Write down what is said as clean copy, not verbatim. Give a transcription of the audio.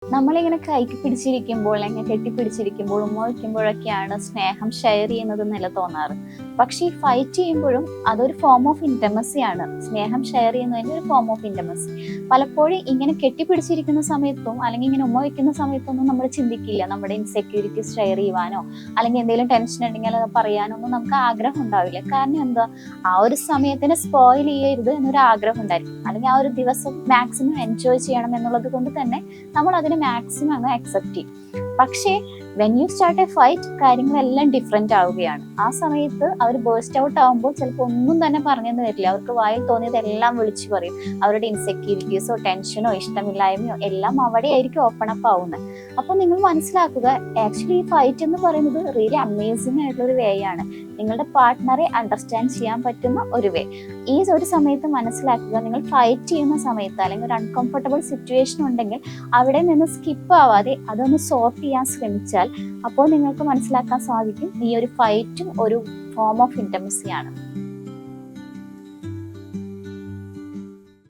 നമ്മളിങ്ങനെ കൈക്ക് പിടിച്ചിരിക്കുമ്പോൾ അല്ലെങ്കിൽ കെട്ടിപ്പിടിച്ചിരിക്കുമ്പോൾ ഉമ്മ വയ്ക്കുമ്പോഴൊക്കെയാണ് സ്നേഹം ഷെയർ ചെയ്യുന്നത് നില തോന്നാറ്. പക്ഷെ ഈ ഫൈറ്റ് ചെയ്യുമ്പോഴും അതൊരു ഫോം ഓഫ് ഇന്റമസിയാണ്. സ്നേഹം ഷെയർ ചെയ്യുന്നതിന്റെ ഒരു ഫോം ഓഫ് ഇന്റമസി. പലപ്പോഴും ഇങ്ങനെ കെട്ടിപ്പിടിച്ചിരിക്കുന്ന സമയത്തും അല്ലെങ്കിൽ ഇങ്ങനെ ഉമ്മ വയ്ക്കുന്ന സമയത്തൊന്നും നമ്മൾ ചിന്തിക്കില്ല നമ്മുടെ ഇൻസെക്യൂരിറ്റീസ് ഷെയർ ചെയ്യുവാനോ അല്ലെങ്കിൽ എന്തെങ്കിലും ടെൻഷൻ ഉണ്ടെങ്കിൽ അത് പറയാനോ ഒന്നും നമുക്ക് ആഗ്രഹം ഉണ്ടാവില്ല. കാരണം എന്താ, ആ ഒരു സമയത്തിനെ സ്പോയിൽ ചെയ്യരുത് എന്നൊരു ആഗ്രഹം ഉണ്ടായിരിക്കും. അല്ലെങ്കിൽ ആ ഒരു ദിവസം മാക്സിമം എൻജോയ് ചെയ്യണം എന്നുള്ളത് കൊണ്ട് തന്നെ നമ്മൾ അതിനെ മാക്സിമം അങ്ങ് അക്സെപ്റ്റ് ചെയ്യും. പക്ഷേ when you start A fight കാര്യങ്ങളെല്ലാം ഡിഫറെന്റ് ആവുകയാണ്. ആ സമയത്ത് അവർ ബേസ്റ്റ് ഔട്ട് ആവുമ്പോൾ ചിലപ്പോൾ ഒന്നും തന്നെ പറഞ്ഞെന്ന് വരില്ല. അവർക്ക് വായിൽ തോന്നിയതെല്ലാം വിളിച്ചു പറയും. അവരുടെ ഇൻസെക്യൂരിറ്റീസോ ടെൻഷനോ ഇഷ്ടമില്ലായ്മയോ എല്ലാം അവിടെ ആയിരിക്കും ഓപ്പൺ അപ്പ് ആവുന്നത്. അപ്പോൾ നിങ്ങൾ മനസ്സിലാക്കുക, ആക്ച്വലി ഈ ഫൈറ്റ് എന്ന് പറയുന്നത് റിയലി അമേസിംഗ് ആയിട്ടുള്ള ഒരു വേ ആണ്. നിങ്ങളുടെ പാർട്ട്ണറെ അണ്ടർസ്റ്റാൻഡ് ചെയ്യാൻ പറ്റുന്ന ഒരു വേ. ഈ ഒരു സമയത്ത് മനസ്സിലാക്കുക, നിങ്ങൾ ഫൈറ്റ് ചെയ്യുന്ന സമയത്ത് അല്ലെങ്കിൽ ഒരു അൺകംഫർട്ടബിൾ സിറ്റുവേഷൻ ഉണ്ടെങ്കിൽ അവിടെ നിന്ന് സ്കിപ്പ് ആവാതെ അതൊന്ന് സോർട്ട് ചെയ്യാൻ ശ്രമിച്ചാൽ അപ്പോൾ നിങ്ങൾക്ക് മനസ്സിലാക്കാൻ സാധിക്കും ഈ ഒരു ഫൈറ്റും ഒരു ഫോം ഓഫ് ഇന്റമസിയാണ്.